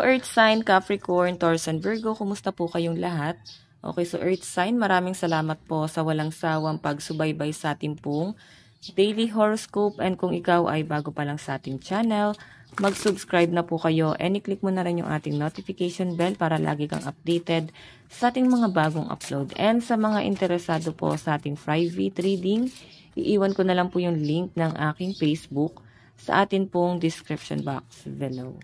Hello Earth Sign, Capricorn, Taurus, and Virgo. Kumusta po kayong lahat? Okay, so Earth Sign, maraming salamat po sa walang sawang pagsubaybay sa ating pong daily horoscope. And kung ikaw ay bago pa lang sa ating channel, mag-subscribe na po kayo and i-click mo na rin yung ating notification bell para lagi kang updated sa ating mga bagong upload. And sa mga interesado po sa ating private reading, iiwan ko na lang po yung link ng aking Facebook sa atin pong description box below.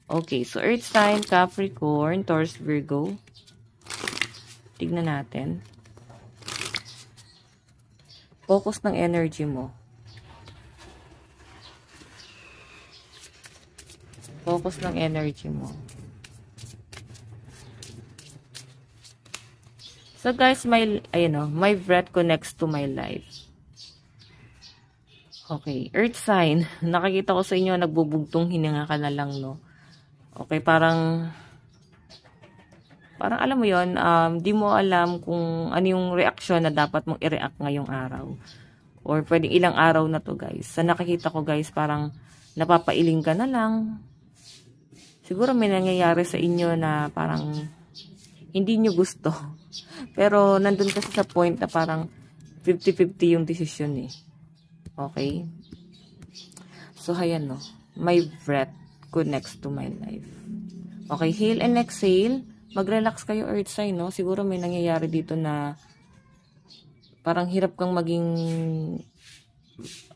Okay, so Earth Sign, Capricorn, Taurus, Virgo. Tignan natin. Focus ng energy mo. Focus ng energy mo. So guys, my breath connects to my life. Okay, Earth Sign. Nakikita ko sa inyo, nagbubugtong hininga ka na lang, no? Okay, parang alam mo yon, di mo alam kung ano yung reaksyon na dapat mong i-react ngayong araw. Or pwedeng ilang araw na to guys. Sa nakikita ko guys, parang napapailing ka na lang. Siguro may nangyayari sa inyo na parang hindi nyo gusto. Pero nandun kasi sa point na parang 50-50 yung decision eh. Okay? So, ayan no. My breath connects to my life. Okay, inhale and exhale. Mag-relax kayo Earth Sign, no? Siguro may nangyayari dito na parang hirap kang maging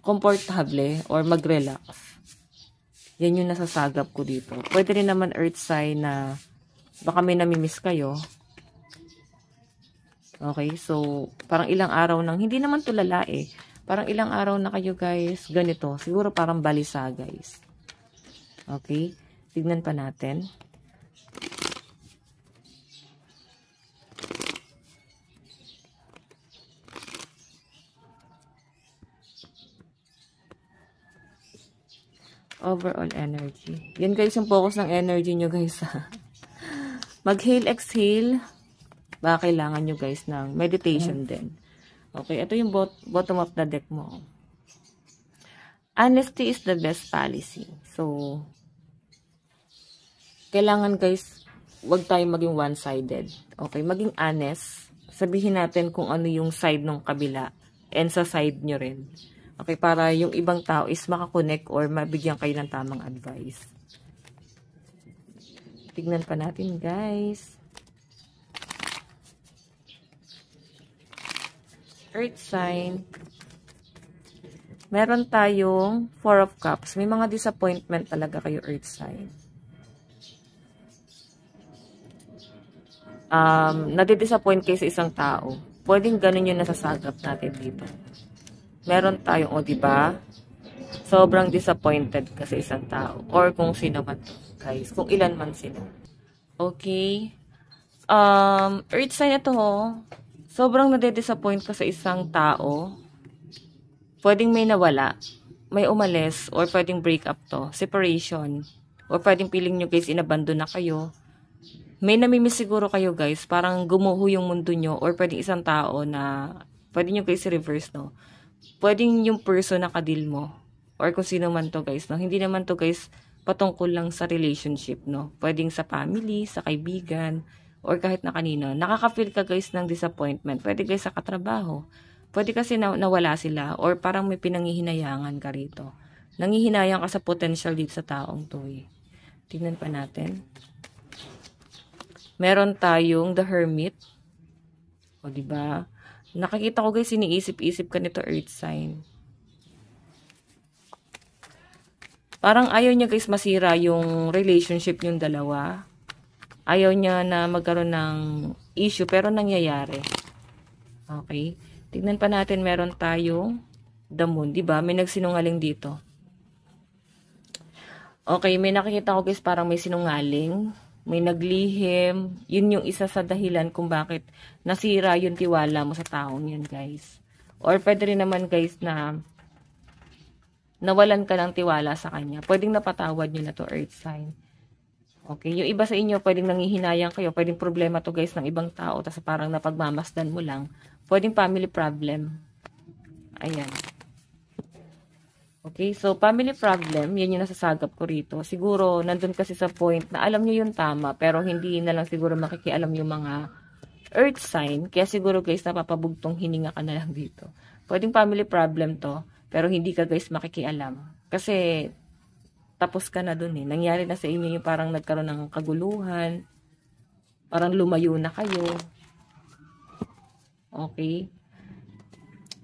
komportable or mag-relax. Yan yung nasasagap ko dito. Pwede rin naman Earth Sign na baka may namimiss kayo. Okay, so parang ilang araw nang, hindi naman tulala eh. Parang ilang araw na kayo guys, ganito. Siguro parang balisa guys. Okay, tignan pa natin. Overall energy. Yan guys yung focus ng energy nyo guys. Mag-hail, exhale. Baka kailangan nyo guys ng meditation din. Okay, ito yung bottom of the deck mo. Honesty is the best policy. So, kailangan guys, wag tayong maging one-sided. Okay, maging honest. Sabihin natin kung ano yung side ng kabila and sa side nyo rin. Okay, para yung ibang tao is makakonect or mabigyan kayo ng tamang advice. Tignan pa natin guys. Earth Sign. Meron tayong 4 of Cups. May mga disappointment talaga kayo, Earth Sign. Nadidisappoint kayo sa isang tao. Pwedeng ganun yung nasasagap natin dito. Meron tayong, diba? Sobrang disappointed ka sa isang tao. Or kung sino man to, guys. Kung ilan man sila. Okay. Earth Sign ito, sobrang nadidisappoint ka sa isang tao. Pwedeng may nawala, may umalis, or pwedeng break up to, separation, or pwedeng piling nyo guys, inabandon na kayo. May namimiss siguro kayo guys, parang gumuho yung mundo nyo, or pwedeng isang tao na, pwedeng nyo guys reverse, no? Pwedeng yung person na kadil mo, or kung sino man to guys, no? Hindi naman to guys, patungkol lang sa relationship, no? Pwedeng sa family, sa kaibigan, or kahit na kanino. Nakaka-feel ka guys ng disappointment. Pwede guys sa katrabaho. Pwede kasi nawala sila or parang may pinanghihinayangan ka rito. Nanghihinayang ka sa potential dito sa taong to eh. Tingnan pa natin. Meron tayong The Hermit. O diba? Nakikita ko guys, iniisip-isip ka nito Earth Sign. Parang ayaw niya guys masira yung relationship yung dalawa. Ayaw niya na magkaroon ng issue pero nangyayari. Okay? Tignan pa natin, meron tayong The Moon. Diba? May nagsinungaling dito. Okay, may nakikita ko guys parang may sinungaling. May naglihim. Yun yung isa sa dahilan kung bakit nasira yung tiwala mo sa taong yun guys. Or pwede rin naman guys na nawalan ka ng tiwala sa kanya. Pwedeng napatawad nyo na to Earth Sign. Okay, yung iba sa inyo pwedeng nanghihinayang kayo. Pwedeng problema to guys ng ibang tao. Tapos parang napagmamasdan mo lang. Pwedeng family problem. Ayan. Okay, so family problem, yan yung nasasagap ko rito. Siguro, nandun kasi sa point na alam nyo yung tama, pero hindi na lang siguro makikialam yung mga earth sign. Kaya siguro guys, napapabugtong hininga ka na lang dito. Pwedeng family problem to, pero hindi ka guys makikialam. Kasi, tapos ka na dun eh. Nangyari na sa inyo yung parang nagkaroon ng kaguluhan, parang lumayo na kayo. Okay?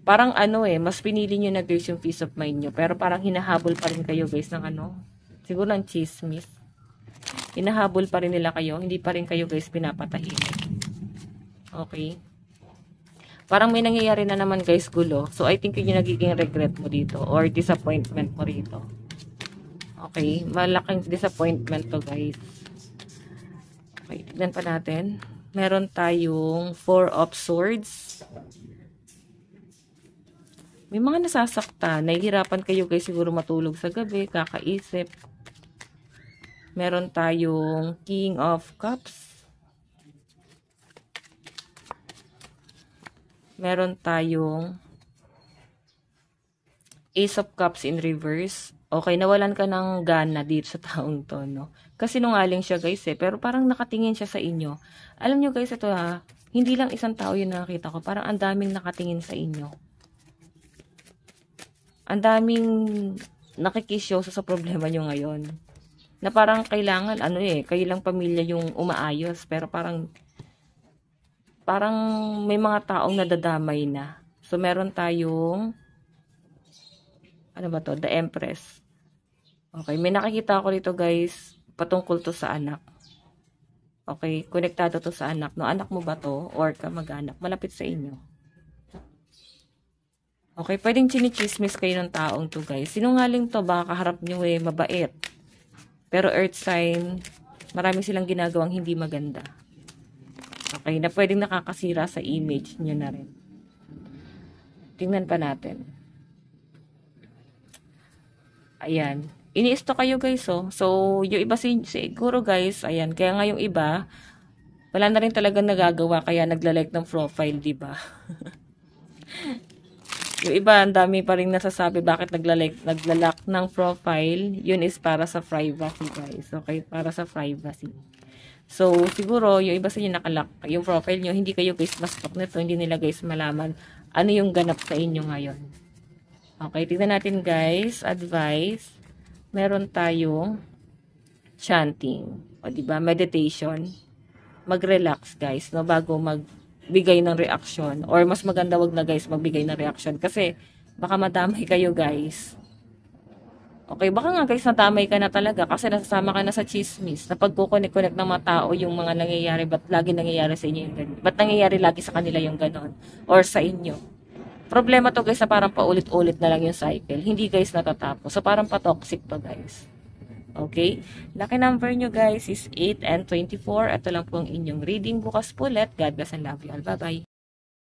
Parang ano eh, mas pinili nyo na guys yung peace of mind nyo. Pero parang hinahabol pa rin kayo guys ng ano, siguro ng chismis. Hinahabol pa rin nila kayo, hindi pa rin kayo guys pinapatahimik. Okay? Parang may nangyayari na naman guys gulo. So I think yun yung nagiging regret mo dito or disappointment mo rito. Okay? Malaking disappointment to guys. Okay, tignan pa natin. Meron tayong 4 of Swords. May mga nasasaktan. Nahihirapan kayo guys siguro matulog sa gabi, kakaisip. Meron tayong King of Cups. Meron tayong Ace of Cups in reverse. Okay, nawalan ka ng gana dito sa taong to, no? Kasi nungaling siya guys eh, pero parang nakatingin siya sa inyo. Alam nyo guys, ito ha, hindi lang isang tao yung nakakita ko, parang ang daming nakatingin sa inyo. Ang daming nakikisyoso sa problema nyo ngayon. Na parang kailangan, ano eh, kayo lang pamilya yung umaayos. Pero parang may mga taong nadadamay na. So, meron tayong, ano ba to? The Empress. Okay, may nakikita ko dito guys, patungkol to sa anak. Okay, konektado to sa anak. No, anak mo ba to? Or kamag-anak? Malapit sa inyo. Okay, pwedeng chinichismis kayo ng taong to guys. Sinungaling to, baka kaharap nyo eh, mabait. Pero earth sign, marami silang ginagawang hindi maganda. Okay, na pwedeng nakakasira sa image nyo na rin. Tingnan pa natin. Ayan. Iniisto kayo guys oh. So, yung iba siguro guys, ayan. Kaya nga yung iba, wala na rin talaga nagagawa, kaya nagla-like ng profile, diba? Yung iba, ang dami pa rin nasasabi bakit naglalak ng profile. Yun is para sa privacy, guys. Okay? Para sa privacy. So, siguro, yung iba sa inyo nakalak yung profile nyo, hindi kayo guys mastok nito. Hindi nila guys malaman ano yung ganap sa inyo ngayon. Okay? Tignan natin guys. Advice. Meron tayong chanting. O, diba? Meditation. Mag-relax, guys. No? Bago magbigay ng reaction, or mas maganda wag na guys magbigay ng reaction kasi baka madamay kayo guys. Okay, baka nga guys nadamay ka na talaga kasi nasasama ka na sa chismis, na pagkukonek-connect ng mga tao yung mga nangyayari, ba't lagi nangyayari sa inyo yung ganun, ba't nangyayari lagi sa kanila yung ganon or sa inyo. Problema to guys na parang paulit-ulit na lang yung cycle, hindi guys natatapos, so parang pa-toxic to guys. Okay? Lucky number nyo guys is 8 and 24. Ito lang po ang inyong reading. Bukas po ulit. God bless and love you all. Bye-bye.